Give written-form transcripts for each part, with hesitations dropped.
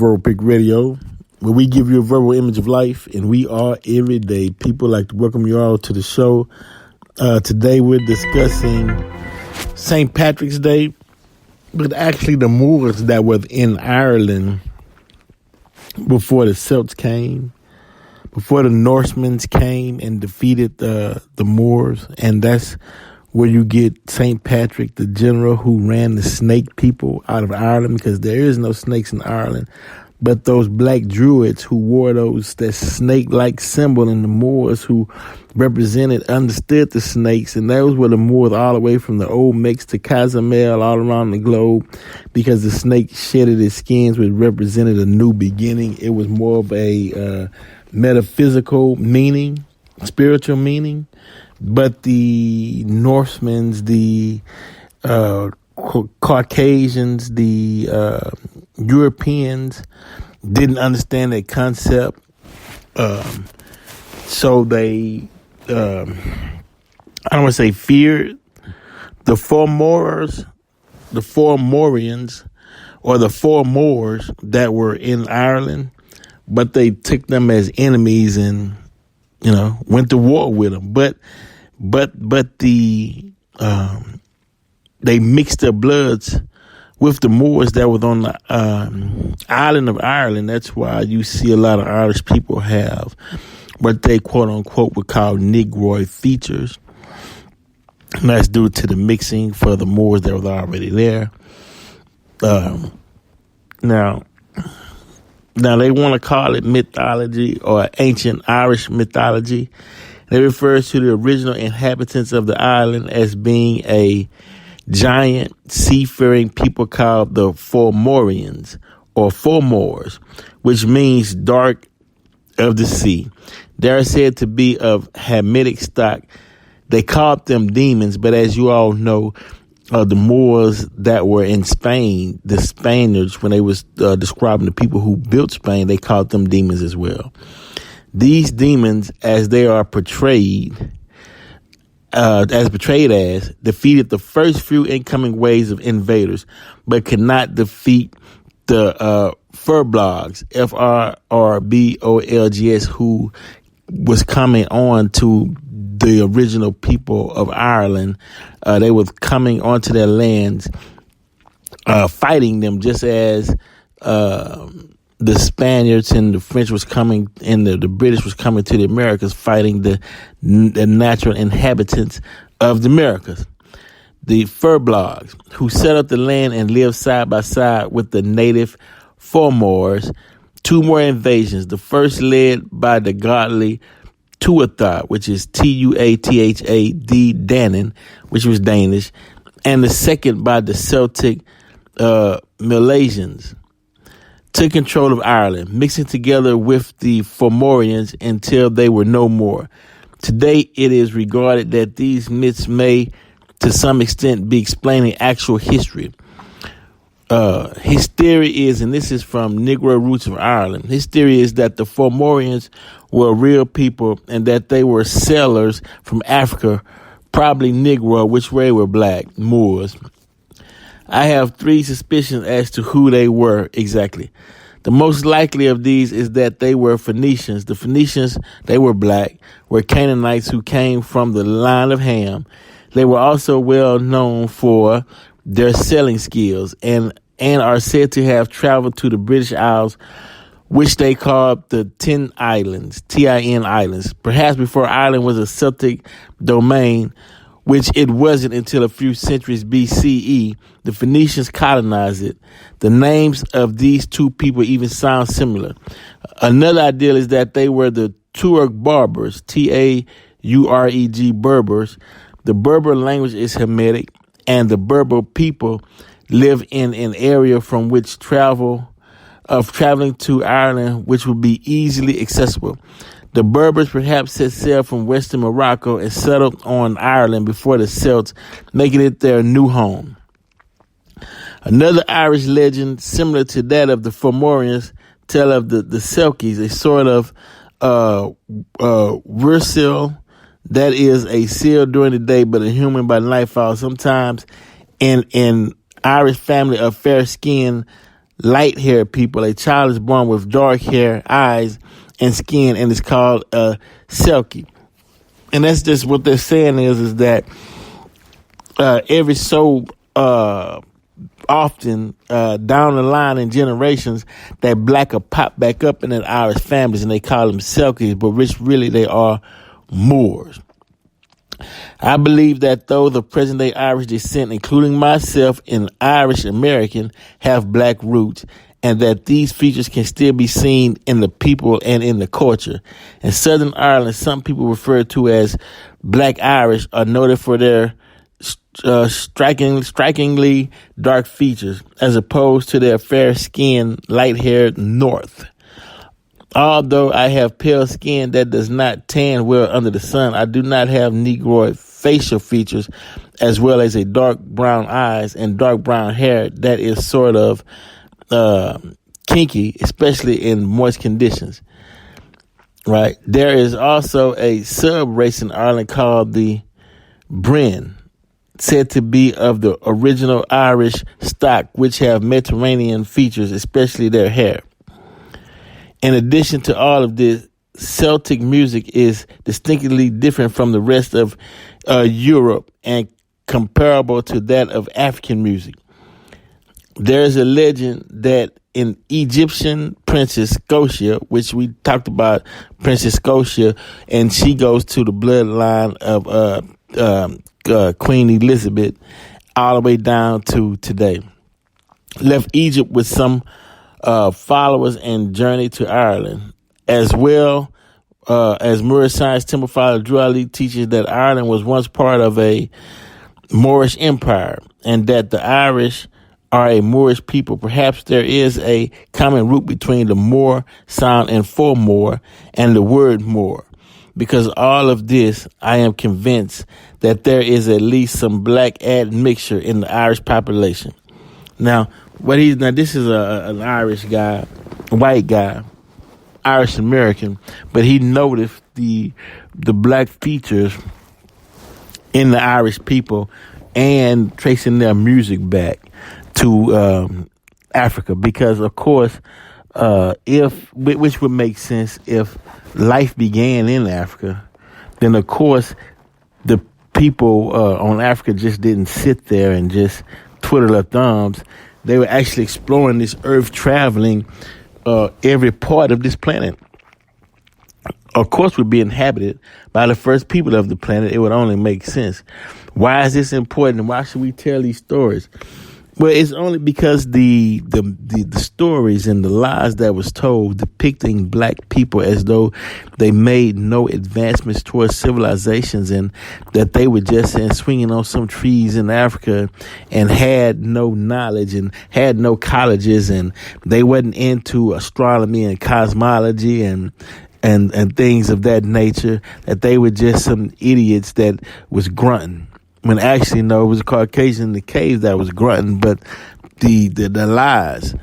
Verbal Pick Radio, where we give you a verbal image of life, and we are everyday people. Like to welcome you all to the show. Today we're discussing St. Patrick's Day, but actually the Moors that were in Ireland before the Celts came, before the Norsemen came and defeated the Moors, and that's where you get St. Patrick, the general who ran the snake people out of Ireland, because there is no snakes in Ireland. But those black druids who wore that snake-like symbol, and the Moors who understood the snakes, and those were the Moors all the way from the Old Mix to Cozumel, all around the globe, because the snake shedded its skins, which represented a new beginning. It was more of a metaphysical meaning, spiritual meaning. But the Norsemen, the Caucasians, the Europeans didn't understand that concept. So they, I don't want to say feared the four Moors, the four Moorians, or the four Moors that were in Ireland, but they took them as enemies and, went to war with them. But they mixed their bloods with the Moors that was on the island of Ireland. That's why you see a lot of Irish people have what they quote unquote would call Negroid features. And that's due to the mixing for the Moors that was already there. Now they want to call it mythology or ancient Irish mythology. It refers to the original inhabitants of the island as being a giant seafaring people called the Fomorians or Fomors, which means dark of the sea. They are said to be of Hamitic stock. They called them demons, but as you all know, the Moors that were in Spain, the Spaniards, when they was describing the people who built Spain, they called them demons as well. These demons, as they are portrayed, defeated the first few incoming waves of invaders, but could not defeat the Furbolgs, Frrbolgs, who was coming on to the original people of Ireland. They were coming onto their lands, fighting them, just as the Spaniards and the French was coming, and the British was coming to the Americas, fighting the natural inhabitants of the Americas. The Furbolgs, who set up the land and lived side by side with the native Fomors. Two more invasions. The first led by the godly Tuatha, which is Tuathad Danann, which was Danish, and the second by the Celtic Milesians, took control of Ireland, mixing together with the Fomorians until they were no more. Today, it is regarded that these myths may, to some extent, be explaining actual history. His theory is, and this is from Negro Roots of Ireland, his theory is that the Fomorians were real people and that they were settlers from Africa, probably Negro, which way were black, Moors. I have three suspicions as to who they were exactly. The most likely of these is that they were Phoenicians. The Phoenicians, they were black, were Canaanites who came from the line of Ham. They were also well known for their selling skills and are said to have traveled to the British Isles, which they called the Tin Islands, Tin Islands, perhaps before Ireland was a Celtic domain, which it wasn't until a few centuries BCE. The Phoenicians colonized it. The names of these two people even sound similar. Another idea is that they were the Tuareg Berbers, Taureg Berbers. The Berber language is Hamitic, and the Berber people live in an area from which traveling to Ireland, which would be easily accessible. The Berbers perhaps set sail from western Morocco and settled on Ireland before the Celts, making it their new home. Another Irish legend similar to that of the Fomorians tell of the Selkies, a sort of Wurzel that is a seal during the day but a human by nightfall. Sometimes in Irish family of fair skin light-haired people. A child is born with dark hair, eyes, and skin, and it's called a Selkie. And that's just what they're saying is that every so often down the line in generations, that black will pop back up in the Irish families, and they call them Selkies, but which really they are Moors. I believe that though the present-day Irish descent, including myself and Irish American, have black roots, and that these features can still be seen in the people and in the culture. In Southern Ireland, some people referred to as Black Irish are noted for their strikingly dark features, as opposed to their fair-skinned, light-haired North. Although I have pale skin that does not tan well under the sun, I do not have Negroid facial features, as well as a dark brown eyes and dark brown hair that is sort of kinky, especially in moist conditions. Right? There is also a sub-race in Ireland called the Bryn, said to be of the original Irish stock, which have Mediterranean features, especially their hair. In addition to all of this, Celtic music is distinctly different from the rest of Europe and comparable to that of African music. There is a legend that in Egyptian Princess Scotia, which we talked about, Princess Scotia, and she goes to the bloodline of Queen Elizabeth all the way down to today, left Egypt with some followers and journeyed to Ireland. As well as Moorish science temple father Drew Ali teaches that Ireland was once part of a Moorish empire and that the Irish are a Moorish people. Perhaps there is a common root between the Moor sound and for Moor and the word Moor. Because all of this, I am convinced that there is at least some black admixture in the Irish population. Now, this is an Irish guy, white guy, Irish American, but he noticed the black features in the Irish people and tracing their music back to Africa, because of course, which would make sense if life began in Africa, then of course the people on Africa just didn't sit there and just twiddle their thumbs. They were actually exploring this earth, traveling every part of this planet. Of course, would be inhabited by the first people of the planet. It would only make sense. Why is this important? Why should we tell these stories? Well, it's only because the stories and the lies that was told depicting black people as though they made no advancements towards civilizations and that they were just swinging on some trees in Africa and had no knowledge and had no colleges and they wasn't into astronomy and cosmology and things of that nature, that they were just some idiots that was grunting. When actually, no, it was a Caucasian in the cave that was grunting, but the lies,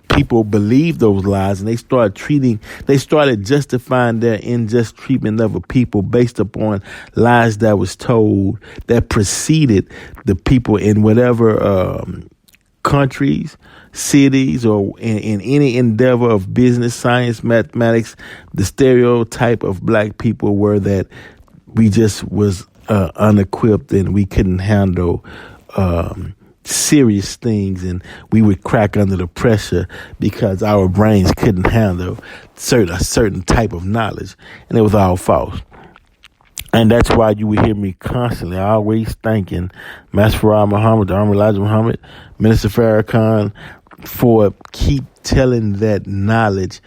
people believed those lies, and they started justifying their unjust treatment of a people based upon lies that was told that preceded the people in whatever countries, cities, or in any endeavor of business, science, mathematics. The stereotype of black people were that we just was unequipped and we couldn't handle serious things, and we would crack under the pressure because our brains couldn't handle a certain type of knowledge, and it was all false. And that's why you would hear me constantly always thanking Master Farah Muhammad, the Honorable Elijah Muhammad, Minister Farrakhan, for keep telling that knowledge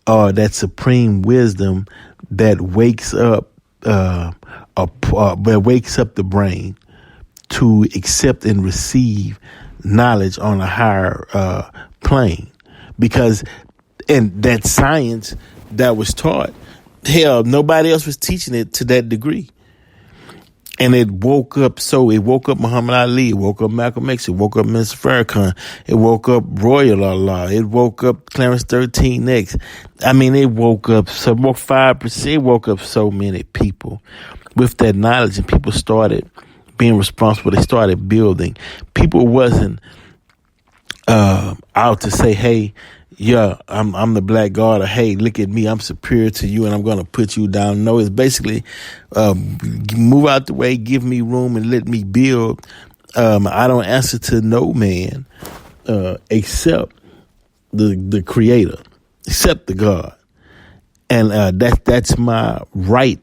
or that supreme wisdom that wakes up the brain to accept and receive knowledge on a higher plane. Because and that science that was taught, hell, nobody else was teaching it to that degree. And it woke up Muhammad Ali, it woke up Malcolm X, it woke up Mr. Farrakhan, it woke up Royal Allah, it woke up Clarence 13X. I mean, it woke up 5%, it woke up so many people with that knowledge, and people started being responsible. They started building. People wasn't out to say, hey, yeah, I'm the black god, or hey, look at me, I'm superior to you and I'm going to put you down. No, it's basically move out the way, give me room and let me build. I don't answer to no man except the creator, except the God. And that's my right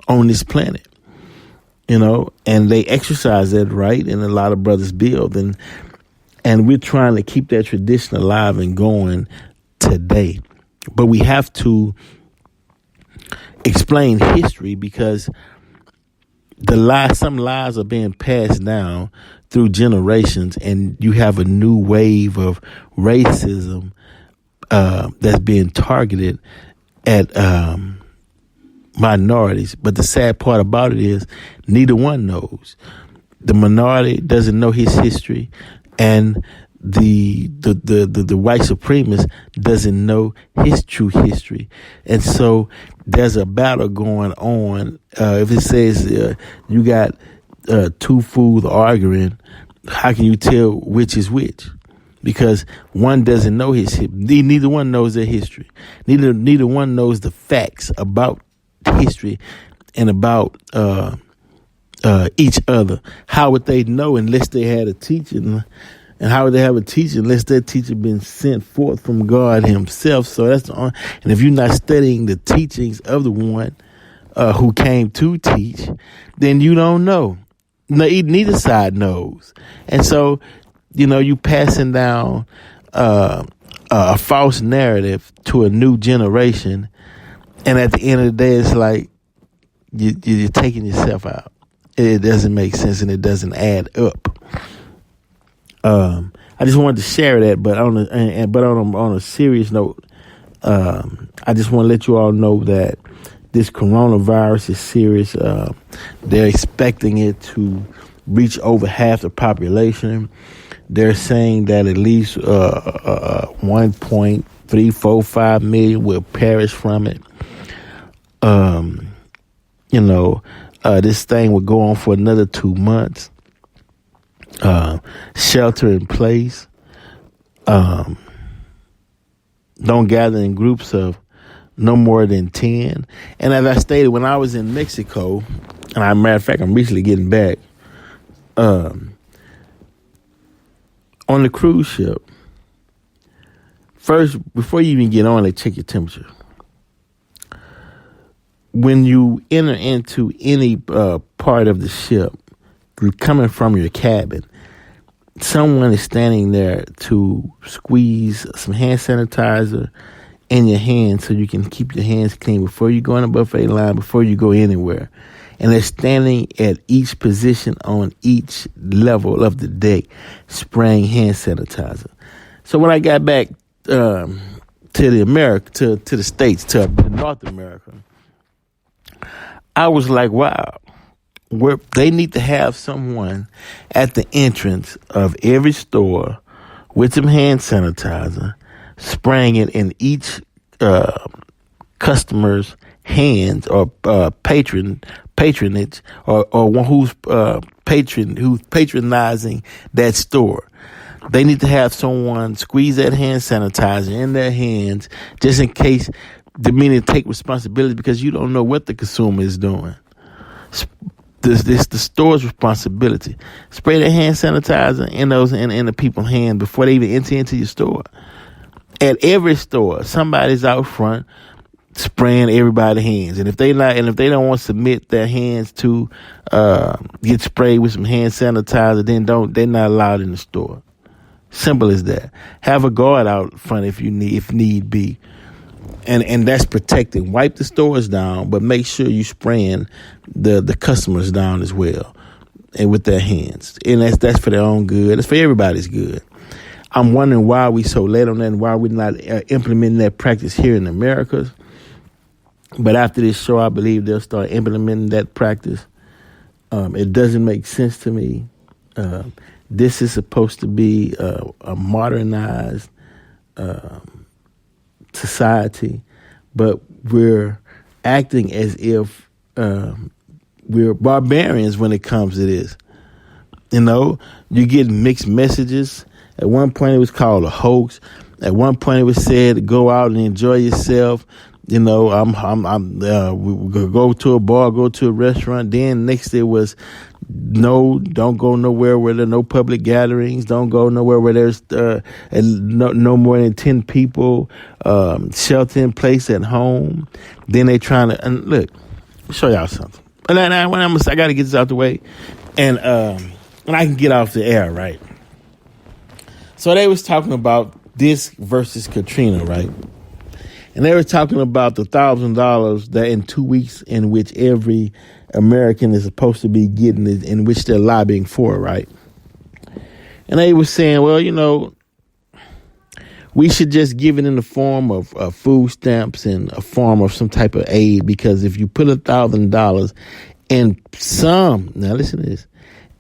on this planet, and they exercise that right, and a lot of brothers build, and we're trying to keep that tradition alive and going today. But we have to explain history, because some lies are being passed down through generations, and you have a new wave of racism that's being targeted at minorities. But the sad part about it is neither one knows. The minority doesn't know his history, and the white supremacist doesn't know his true history. And so there's a battle going on. If it says you got two fools arguing, how can you tell which is which? Because one doesn't know neither one knows their history. Neither one knows the facts about history and about each other. How would they know unless they had a teaching? And how would they have a teacher unless that teacher been sent forth from God himself? So and if you're not studying the teachings of the one who came to teach, then you don't know. Neither side knows. And so, you passing down a false narrative to a new generation. And at the end of the day, it's like you're taking yourself out. It doesn't make sense, and it doesn't add up. I just wanted to share that, but on a serious note, I just want to let you all know that this coronavirus is serious. They're expecting it to reach over half the population. They're saying that at least 1.345 million will perish from it. This thing will go on for another 2 months. Shelter in place. Don't gather in groups of no more than 10. And as I stated, when I was in Mexico, and as a matter of fact, I'm recently getting back, on the cruise ship, first, before you even get on, they check your temperature. When you enter into any part of the ship, coming from your cabin, someone is standing there to squeeze some hand sanitizer in your hand so you can keep your hands clean before you go in a buffet line, before you go anywhere. And they're standing at each position on each level of the deck, spraying hand sanitizer. So when I got back to the States, to North America, I was like, wow. They need to have someone at the entrance of every store with some hand sanitizer, spraying it in each customer's hands, or patronage, or one who's patronizing that store. They need to have someone squeeze that hand sanitizer in their hands, just in case, meaning take responsibility, because you don't know what the consumer is doing. This the store's responsibility. Spray the hand sanitizer in the people's hands before they even enter into your store. At every store, somebody's out front spraying everybody's hands, and if they don't want to submit their hands to get sprayed with some hand sanitizer, then they're not allowed in the store. Simple as that. Have a guard out front if need be. And that's protecting. Wipe the stores down, but make sure you spraying the customers down as well, and with their hands. And that's for their own good. It's for everybody's good. I'm wondering why we so late on that, and why we're not implementing that practice here in America. But after this show, I believe they'll start implementing that practice. It doesn't make sense to me. This is supposed to be a modernized society, but we're acting as if we're barbarians when it comes to this. You get mixed messages. At one point, it was called a hoax. At one point, it was said to go out and enjoy yourself. You know, we go to a bar, go to a restaurant. Then next it was, no, don't go nowhere where there are no public gatherings. Don't go nowhere where there's no more than 10 people. Shelter in place at home. Then they trying to, and look, I'll show y'all something. And I got to get this out the way, and I can get off the air, right? So they was talking about this versus Katrina, right? And they were talking about the $1,000 that in 2 weeks in which every American is supposed to be getting it, in which they're lobbying for, right? And they were saying, well, you know, we should just give it in the form of food stamps and a form of some type of aid, because if you put $1,000 in now listen to this,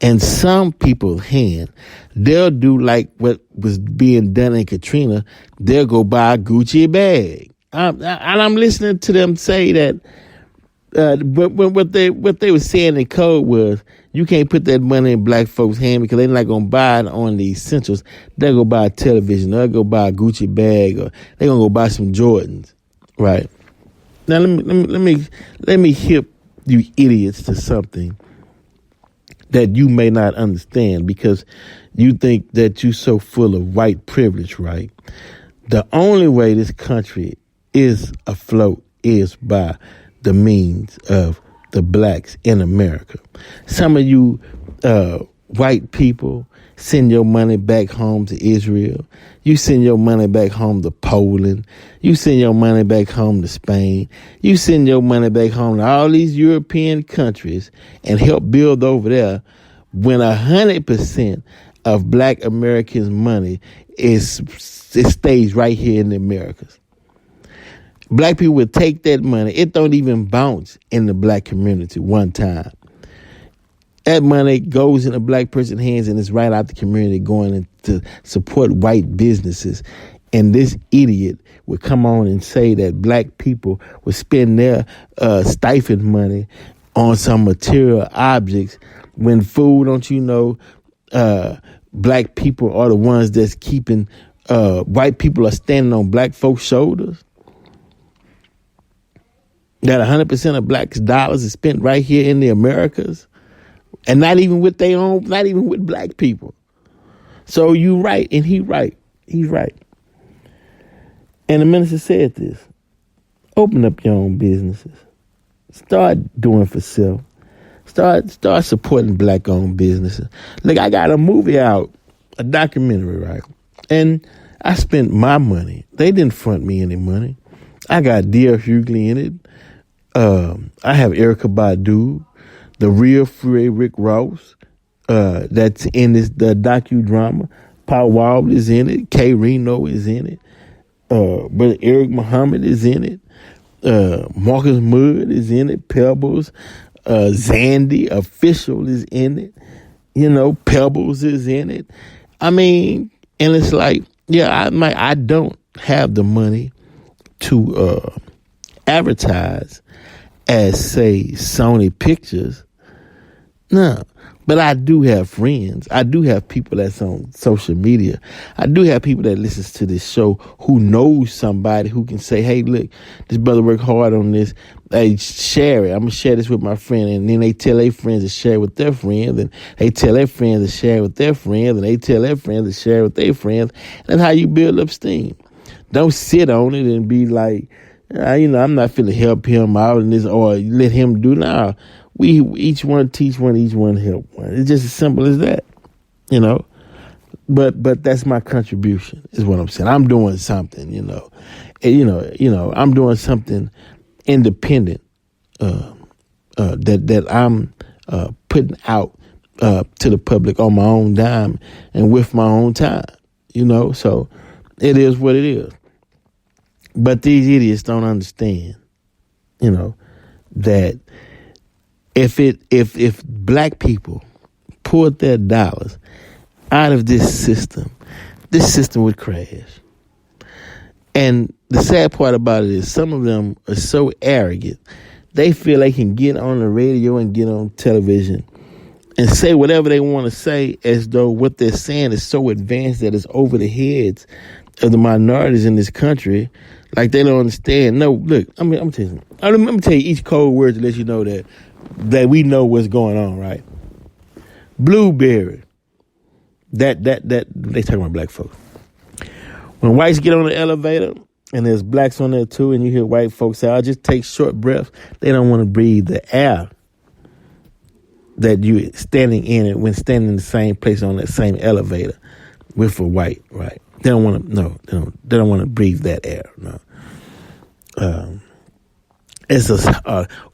in some people's hand, they'll do like what was being done in Katrina. They'll go buy a Gucci bag. And I'm listening to them say that, but what they were saying in code was, you can't put that money in black folks' hand because they're not gonna buy it on the essentials. They'll go buy a television, they'll go buy a Gucci bag, or they're gonna go buy some Jordans, right? Now let me hip you idiots to something that you may not understand, because you think that you're so full of white privilege, right? The only way this country is afloat is by the means of the blacks in America. Some of you white people send your money back home to Israel. You send your money back home to Poland. You send your money back home to Spain. You send your money back home to all these European countries and help build over there, when 100% of black Americans' money it stays right here in the Americas. Black people would take that money. It don't even bounce in the black community one time. That money goes in a black person's hands and it's right out the community going to support white businesses. And this idiot would come on and say that black people would spend their stipend money on some material objects, when food, don't you know, black people are the ones that's keeping, white people are standing on black folks' shoulders. That 100% of blacks' dollars is spent right here in the Americas, and not even with their own, not even with black people. So you right, and he's right. And the minister said this: open up your own businesses, start doing for self, start supporting black-owned businesses. Look, I got a movie out, a documentary, right? And I spent my money. They didn't front me any money. I got D.L. Hughley in it. I have Erykah Badu, the real free Rick Ross, that's in the docudrama. Paul Wall is in it. Kay Reno is in it. Brother Eric Muhammad is in it. Marcus Mudd is in it. Pebbles, Zandy Official is in it. You know, Pebbles is in it. I mean, and it's like, yeah, I don't have the money to advertise as, say, Sony Pictures. No. But I do have friends. I do have people that's on social media. I do have people that listens to this show who knows somebody who can say, hey, look, this brother worked hard on this. Hey, share it. I'm going to share this with my friend. And then they tell their friends to share it with their friends. And they tell their friends to share it with their friends. And they tell their friends to share it with their friends. That's how you build up steam. Don't sit on it and be like, I'm not finna help him out in this, or let him do now. We each one teach one, each one help one. It's just as simple as that, you know. But that's my contribution, is what I'm saying. I'm doing something, and, I'm doing something independent that I'm putting out to the public on my own dime and with my own time, So it is what it is. But these idiots don't understand, that if black people poured their dollars out of this system would crash. And the sad part about it is some of them are so arrogant, they feel they can get on the radio and get on television and say whatever they want to say as though what they're saying is so advanced that it's over the heads of the minorities in this country, like they don't understand. No, look, I'm telling you, let me tell you each code word to let you know that we know what's going on, right? Blueberry. That they talking about black folks. When whites get on the elevator and there's blacks on there too, and you hear white folks say, "I'll just take short breaths," they don't want to breathe the air that you standing in it when standing in the same place on that same elevator with a white, right? They don't want to. No, they don't want to breathe that air. No. It's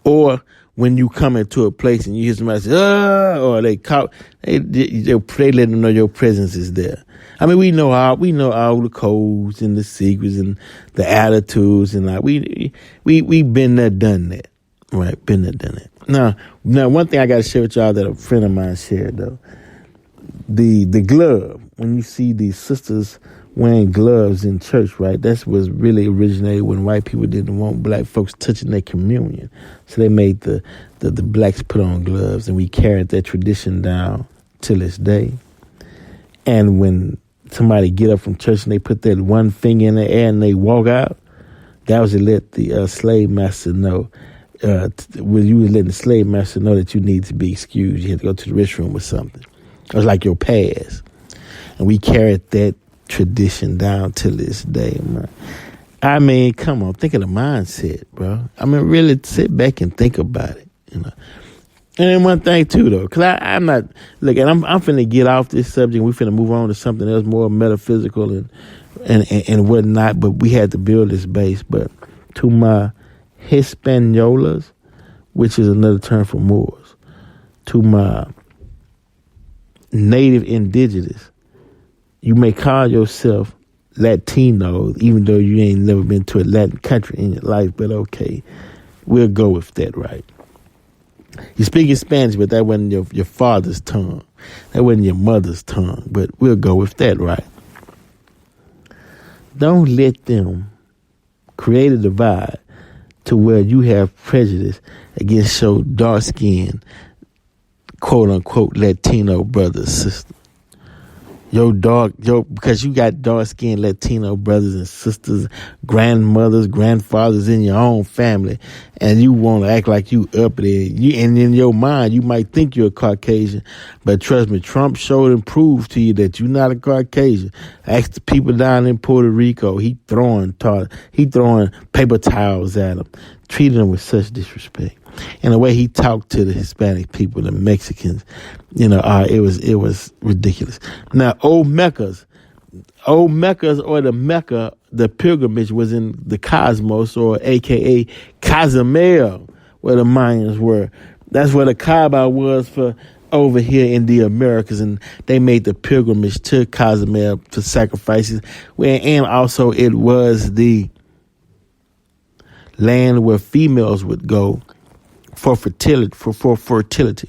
or when you come into a place and you hear somebody say, or they call, they let them know your presence is there. I mean, we know all the codes and the secrets and the attitudes, and like we been there, done that, right? Been there, done that. Now, one thing I got to share with y'all that a friend of mine shared though, the glove. When you see these sisters wearing gloves in church, right? That was really originated when white people didn't want black folks touching their communion. So they made the blacks put on gloves, and we carried that tradition down till this day. And when somebody get up from church and they put that one finger in the air and they walk out, that was to let the slave master know. When you was letting the slave master know that you need to be excused, you had to go to the restroom or something. It was like your pass. And we carried that tradition down till this day, man. I mean, come on, think of the mindset, bro. I mean, really sit back and think about it, you know. And then one thing too, though, because I'm not, look, and I'm finna get off this subject. We finna move on to something else more metaphysical and whatnot. But we had to build this base. But to my Hispaniolas, which is another term for Moors, to my native indigenous, you may call yourself Latino, even though you ain't never been to a Latin country in your life, but okay, we'll go with that, right? You speaking Spanish, but that wasn't your father's tongue. That wasn't your mother's tongue, but we'll go with that, right? Don't let them create a divide to where you have prejudice against your dark-skinned, quote-unquote, Latino brother, sister. Because you got dark-skinned Latino brothers and sisters, grandmothers, grandfathers in your own family, and you want to act like you up there. And in your mind, you might think you're a Caucasian, but trust me, Trump showed and proved to you that you're not a Caucasian. Ask the people down in Puerto Rico. He throwing paper towels at them, treating them with such disrespect. And the way he talked to the Hispanic people, the Mexicans, you know, it was ridiculous. Now, old Meccas or the Mecca, the pilgrimage was in the cosmos, or AKA Cozumel, where the Mayans were. That's where the Kaaba was for over here in the Americas, and they made the pilgrimage to Cozumel for sacrifices. And also it was the land where females would go for fertility, for fertility.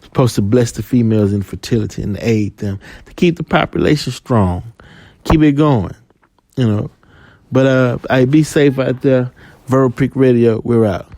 Supposed to bless the females in fertility and aid them to keep the population strong, keep it going, you know. But be safe out there. Verbal Peak Radio, we're out.